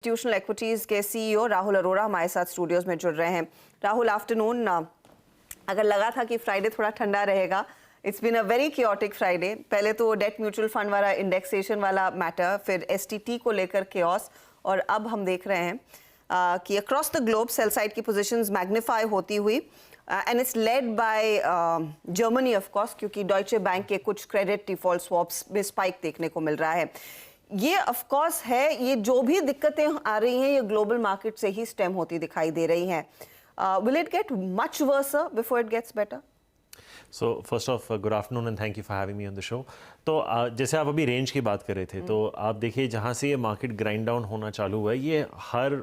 Institutional equities के CEO Rahul Arora हमारे साथ स्टूडियोज में जुड़ रहे हैं। राहुल, आफ्टरनून। अगर लगा था कि फ्राइडे थोड़ा ठंडा रहेगा, it's been a very chaotic Friday. पहले तो डेट म्यूचुअल फंड वाला इंडेक्सेशन वाला मैटर, फिर एसटीटी को लेकर केओस, और अब हम देख रहे हैं कि across the globe sell side की पोजीशंस मैग्नीफाई होती हुई, and it's led by Germany of course, क्योंकि डॉइचे बैंक के कुछ क्रेडिट डिफॉल्ट स्वैप्स में स्पाइक देखने को मिल रहा है। ये ऑफ कोर्स है, ये जो भी दिक्कतें आ रही हैं ये ग्लोबल मार्केट से ही स्टेम होती दिखाई दे रही हैं। Will it get much worse before it gets better? So first off good afternoon and thank you for having me on the show. तो जैसे आप अभी रेंज की बात कर रहे थे, तो आप देखिए जहाँ से ये मार्केट ग्राइंड डाउन होना चालू हुआ है, ये हर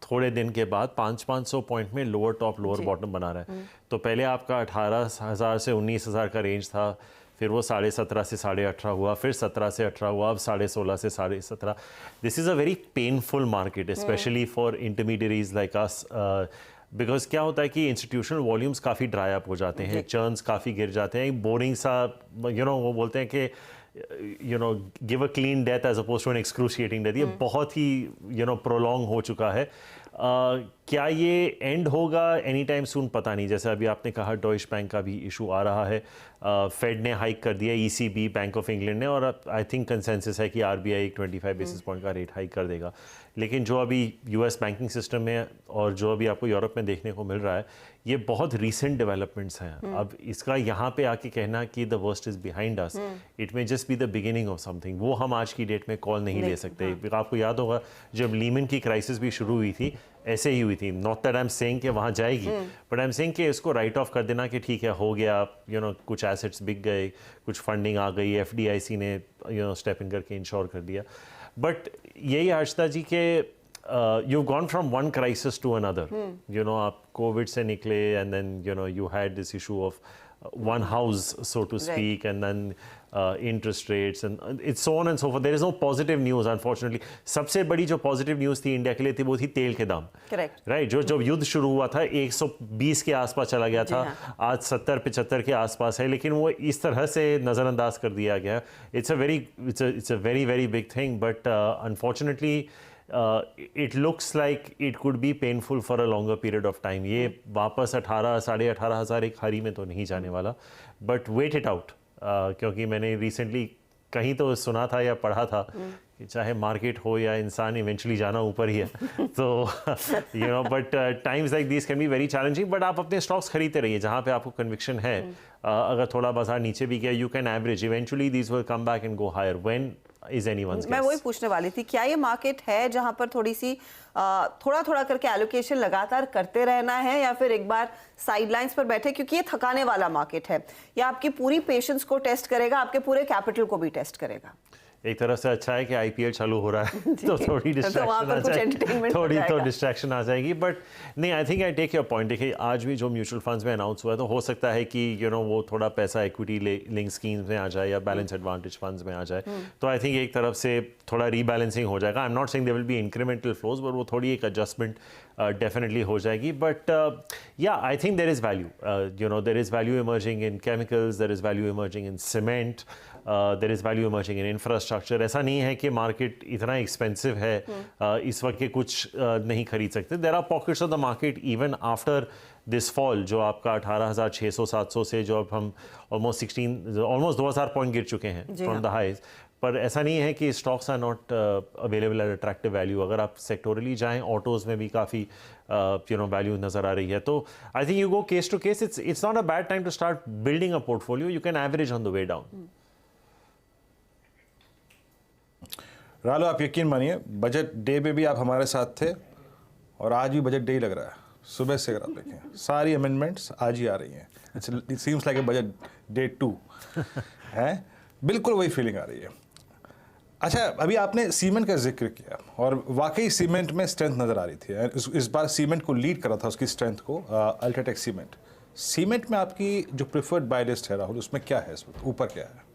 थोड़े दिन के बाद 500 पॉइंट में लोअर टॉप लोअर बॉटम बना रहा है। तो पहले आपका 18,000 से 19,000 का रेंज था, फिर वो 17.5 से 18.5 हुआ, फिर 17 से 18 हुआ, अब 16.5 से 17.5। This is a very painful market, specially for intermediaries like us, because क्या होता है कि इंस्टीट्यूशनल वॉल्यूम्स काफ़ी ड्राई अप हो जाते हैं, चर्न्स काफ़ी गिर जाते हैं, बोरिंग सा, वो बोलते हैं कि give a clean death as opposed to an excruciating death. ये बहुत ही प्रोलॉन्ग हो चुका है। क्या ये एंड होगा एनी टाइम सून? पता नहीं। जैसे अभी आपने कहा डॉइश बैंक का भी इशू आ रहा है, फेड ने हाइक कर दिया, ईसीबी बैंक ऑफ इंग्लैंड ने, और आई थिंक कंसेंसस है कि आरबीआई 25 बेसिस पॉइंट का रेट हाइक कर देगा। लेकिन जो अभी यूएस बैंकिंग सिस्टम में और जो अभी आपको यूरोप में देखने को मिल रहा है, ये बहुत रीसेंट डेवलपमेंट्स हैं। अब इसका यहाँ पे आके कहना कि the worst is behind us, it may just be the beginning of something, वो हम आज की डेट में कॉल नहीं ले सकते। आपको याद होगा जब लीमन की क्राइसिस भी शुरू हुई थी, ऐसे ही हुई थी। Not that I am saying कि वहाँ जाएगी, बट आई एम सेइंग कि इसको राइट ऑफ कर देना कि ठीक है, हो गया, कुछ एसेट्स बिक गए, कुछ फंडिंग आ गई, एफडीआईसी ने स्टेप इन करके इंश्योर कर दिया। बट यही आशता जी के you've gone from one crisis to another. आप कोविड से निकले, and then you had this issue of one house, so to speak, and then interest rates, and it's so on and so forth. There is no positive news, unfortunately. सबसे बड़ी जो positive news थी India के लिए थी, वो थी तेल के दाम। Correct, right. जो जब युद्ध शुरू हुआ था 120 के आसपास चला गया था, आज 70-75 के आसपास है, लेकिन वो इस तरह से नज़रअंदाज कर दिया गया। It's a very very big thing, but unfortunately it looks like it could be painful for a longer period of time. ये वापस 18,000-18,500 एक हरी में तो नहीं जाने वाला, but wait it out, क्योंकि मैंने recently कहीं तो सुना था या पढ़ा था कि चाहे मार्केट हो या इंसान, इवेंचुअली जाना ऊपर ही है। तो but times like this can be very challenging. But आप अपने स्टॉक्स खरीदते रहिए जहाँ पे आपको कन्विक्शन है। अगर थोड़ा बाजार नीचे भी गया, you can average, eventually this will come back and go higher. When is anyone's guess? मैं वही पूछने वाली थी, क्या ये मार्केट है जहां पर थोड़ी सी थोड़ा थोड़ा करके एलोकेशन लगातार करते रहना है, या फिर एक बार साइडलाइंस पर बैठे, क्योंकि ये थकाने वाला मार्केट है, या आपकी पूरी पेशेंस को टेस्ट करेगा, आपके पूरे कैपिटल को भी टेस्ट करेगा? एक तरफ से अच्छा है कि आईपीएल चालू हो रहा है तो थोड़ी डिस्ट्रैक्शन आ जाएगी, थोड़ी तो डिस्ट्रैक्शन आ जाएगी। बट नहीं, I think I take your point. देखिए आज भी जो म्यूचुअल फंड्स में अनाउंस हुआ है, तो हो सकता है कि वो थोड़ा पैसा इक्विटी लिंक स्कीम्स में आ जाए या बैलेंस एडवांटेज फंड्स में आ जाए। तो आई थिंक एक तरफ से थोड़ा रीबैलेंसिंग हो जाएगा। I am not saying there will be incremental flows, but वो थोड़ी एक एडजस्टमेंट डेफिनेटली हो जाएगी। But yeah I think there is value, there is value emerging in chemicals, there is value emerging in cement, there is value emerging in infrastructure. ऐसा नहीं है कि market इतना एक्सपेंसिव है इस वक्त के कुछ नहीं खरीद सकते। There are pockets of the market even after this fall, जो आपका 18,600-700 से जो अब हम ऑलमोस्ट 2,000 पॉइंट गिर चुके हैं फ्रॉम द हाइज। पर ऐसा नहीं है कि stocks are not available at attractive value. अगर आप सेक्टोरली जाएं, ऑटोज़ में भी काफ़ी वैल्यू नज़र आ रही है। तो I think you go case to case. It's not a bad time to start building a portfolio. You can average on the way down. रालो, आप यकीन मानिए बजट डे पे भी आप हमारे साथ थे, और आज भी बजट डे ही लग रहा है। सुबह से अगर आप देखें, सारी अमेंडमेंट्स आज ही आ रही हैं। It seems like a budget day 2 है, बिल्कुल वही फीलिंग आ रही है। अच्छा, अभी आपने सीमेंट का जिक्र किया, और वाकई सीमेंट में स्ट्रेंथ नज़र आ रही थी। इस बार सीमेंट को लीड करा था, उसकी स्ट्रेंथ को अल्ट्राटेक सीमेंट। सीमेंट में आपकी जो प्रेफर्ड बाय लिस्ट है राहुल, उसमें क्या है इस वक्त, ऊपर क्या है?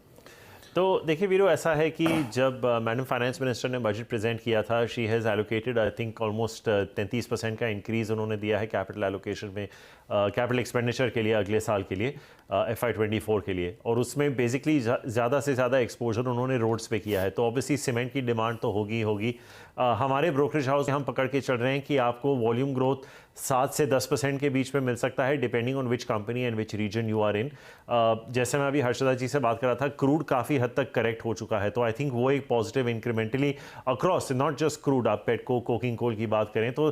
तो देखिए वीरो, ऐसा है कि जब मैडम फाइनेंस मिनिस्टर ने बजट प्रेजेंट किया था, she has allocated I think almost 33% का इंक्रीज़ उन्होंने दिया है कैपिटल एलोकेशन में, कैपिटल एक्सपेंडिचर के लिए अगले साल के लिए, FY24 के लिए। और उसमें बेसिकली ज़्यादा से ज़्यादा एक्सपोजर उन्होंने रोड्स पे किया है। तो ऑब्वियसली सीमेंट की डिमांड तो होगी होगी। हमारे ब्रोकरेज हाउस हम पकड़ के चल रहे हैं कि आपको वॉल्यूम ग्रोथ 7 से 10% के बीच में मिल सकता है, depending on which company and which region you are in. जैसे मैं अभी हर्षदा जी से बात कर रहा था, क्रूड काफ़ी हद तक करेक्ट हो चुका है, तो आई थिंक वो एक positive incrementally across, not just crude, आप पेटको कोकिंग कोल की बात करें तो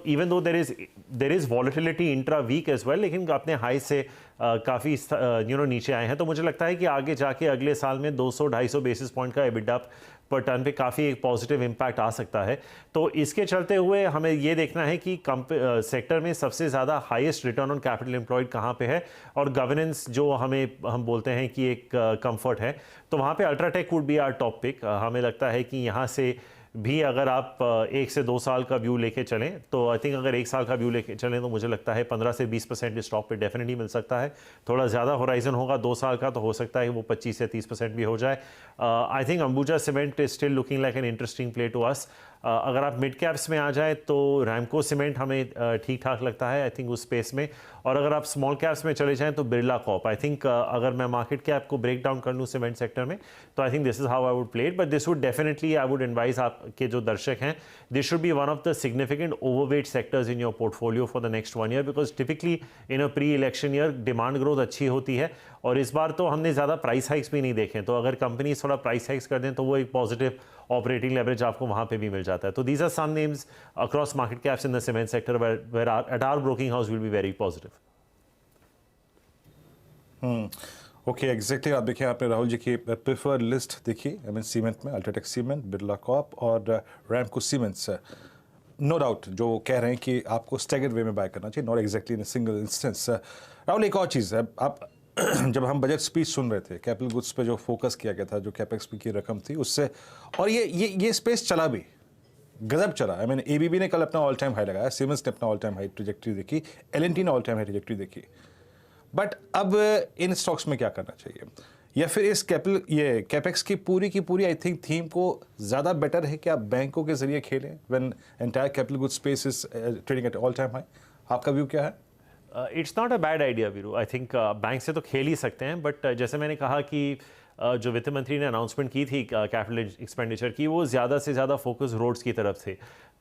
even though there is volatility intra week as well, लेकिन अपने हाई से काफ़ी नीचे आए हैं। तो मुझे लगता है कि आगे जाके अगले साल में 200-250 बेसिस पॉइंट का एबिडा पर टन पे काफ़ी एक पॉजिटिव इम्पैक्ट आ सकता है। तो इसके चलते हुए हमें ये देखना है कि सेक्टर में सबसे ज़्यादा highest return on capital employed कहाँ पे है, और गवर्नेंस जो हम बोलते हैं कि एक कंफर्ट है, तो वहाँ पे UltraTech would be our top pick. हमें लगता है कि यहाँ से भी अगर आप 1 से 2 साल का व्यू लेके चलें, तो आई थिंक अगर 1 साल का व्यू लेके चलें तो मुझे लगता है 15 से 20% स्टॉक पे डेफिनेटली मिल सकता है। थोड़ा ज़्यादा होराइजन होगा 2 साल का, तो हो सकता है वो 25 से 30% भी हो जाए। I think Ambuja cement is still looking like an interesting play to us. अगर आप मिड कैप्स में आ जाए तो रैमको सीमेंट हमें ठीक ठाक लगता है आई थिंक उस स्पेस में। और अगर आप स्मॉल कैप्स में चले जाएं तो बिरला कॉप। आई थिंक अगर मैं मार्केट कैप को ब्रेक डाउन कर लूँ सीमेंट सेक्टर में, तो I think this is how I would play it. But this would definitely, I would advise आपके जो दर्शक हैं, this should be one of the significant overweight sectors in your portfolio for the next 1 year, because typically in a pre election year demand growth अच्छी होती है, और इस बार तो हमने ज़्यादा प्राइस हाइक्स भी नहीं देखे। तो अगर कंपनी थोड़ा प्राइस हाइक्स कर दें तो वो एक पॉजिटिव ऑपरेटिंग लेवरेज आपको वहाँ पे भी मिल जाता है। तो these are some names across market caps in the cement sector where at our broking house will be very positive. Okay, exactly. आप देखिए, आपने राहुल जी की प्रेफर्ड लिस्ट देखी, आई मीन सीमेंट में अल्ट्राटेक सीमेंट, बिरला कॉप और रैमको सीमेंट्स। नो डाउट जो कह रहे हैं कि आपको स्टैगर्ड वे में बाय करना चाहिए, not exactly in a single instance. Rahul, एक और चीज़ है, आप जब हम बजट स्पीच सुन रहे थे, कैपिटल गुड्स पे जो फोकस किया गया था, जो कैपेक्स की रकम थी उससे, और ये स्पेस चला भी, गजब चला। आई मीन एबीबी ने कल अपना ऑल टाइम हाई लगाया, सीमेंस ने अपना ऑल टाइम हाई ट्रेजेक्ट्री देखी, एलएनटी ने ऑल टाइम हाई ट्रेजेक्ट्री देखी। बट अब इन स्टॉक्स में क्या करना चाहिए, या फिर इस कैपेक्स की पूरी आई थिंक थीम को ज़्यादा बेटर है कि आप बैंकों के जरिए खेलें when entire capital good space is trading at all time high? आपका व्यू क्या है? It's not a bad idea Veeru. I think bank से तो खेल ही सकते हैं, बट जैसे मैंने कहा कि जो वित्त मंत्री ने अनाउंसमेंट की थी कैपिटल एक्सपेंडिचर की, वो ज़्यादा से ज़्यादा फोकस रोड्स की तरफ थे।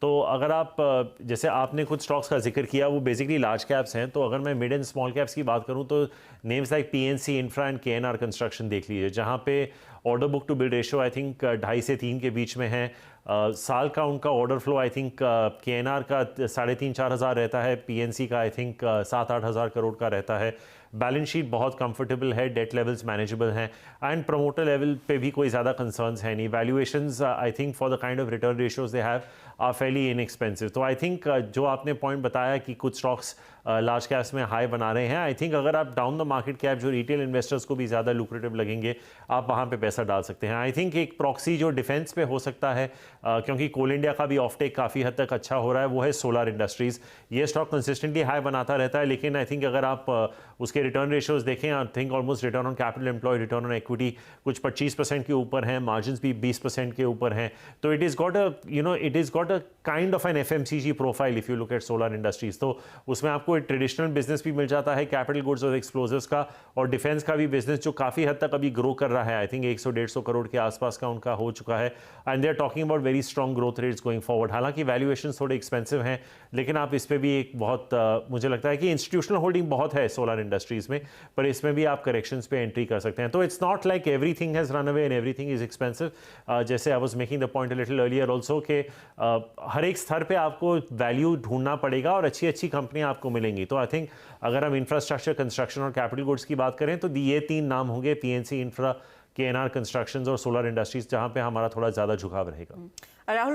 तो अगर आप जैसे आपने कुछ स्टॉक्स का जिक्र किया, वो बेसिकली लार्ज कैप्स हैं। तो अगर मैं मिड एंड स्मॉल कैप्स की बात करूं तो names like PNC infra and KNR construction देख लीजिए, जहां पे order book to build ratio I think 2.5 से 3 के बीच में है। साल का उनका order flow I think KNR का 3,500-4 हज़ार रहता है, पीएनसी का आई थिंक 7-8 हज़ार करोड़ का रहता है। बैलेंस शीट बहुत कंफर्टेबल है, डेट लेवल्स मैनेजेबल हैं, एंड प्रमोटर लेवल पे भी कोई ज़्यादा कंसर्न्स है नहीं। Valuations I think for the kind of return ratios they have are fairly inexpensive. तो आई थिंक जो आपने पॉइंट बताया कि कुछ स्टॉक्स लार्ज कैप्स में हाई बना रहे हैं, आई थिंक अगर आप डाउन द मार्केट कैप जो रिटेल इन्वेस्टर्स को भी ज़्यादा लुक्रेटिव लगेंगे, आप वहाँ पे पैसा डाल सकते हैं। आई थिंक एक प्रॉक्सी जो डिफेंस पे हो सकता है, क्योंकि कोल इंडिया का भी ऑफटेक काफ़ी हद तक अच्छा हो रहा है, वो है सोलर इंडस्ट्रीज़। ये स्टॉक कंसिस्टेंटली हाई बनाता रहता है, लेकिन आई थिंक अगर आप उसके रिटर्न रेशियोज देखें, I think almost return on capital employed, return on equity कुछ 25% के ऊपर हैं, मार्जिन भी 20% के ऊपर हैं। तो it is got a kind of an FMCG profile if you look at Solar Industries. तो उसमें आपको एक ट्रेडिशनल बिजनेस भी मिल जाता है कैपिटल गुड्स और एक्सप्लोजिव्स का, और डिफेंस का भी बिजनेस जो काफ़ी हद तक अभी ग्रो कर रहा है। आई थिंक 100-150 करोड़ के आसपास का उनका हो चुका है, and they are talking about very strong growth rates going forward. हालांकि वैल्यूएशन थोड़े एक्सपेंसिव हैं, लेकिन आप इस पर भी एक बहुत मुझे लगता है कि इंस्टीट्यूशनल होल्डिंग बहुत है सोलर इंडस्ट्रीज में, पर इसमें भी आप करेक्शंस पे एंट्री कर सकते हैं। तो it's not like everything has run away and everything is expensive. जैसे I was making the point a little earlier also कि हर एक स्तर पे आपको वैल्यू ढूंढना पड़ेगा और अच्छी अच्छी कंपनियां आपको मिलेंगी। तो आई थिंक अगर हम इंफ्रास्ट्रक्चर, कंस्ट्रक्शन और कैपिटल गुड्स की बात करें तो ये 3 नाम होंगे, पीएनसी, इंफ्रा, केएनआर कंस्ट्रक्शंस और सोलर इंडस्ट्रीज, जहां पे हमारा थोड़ा ज़्यादा झुकाव रहेगा। राहुल,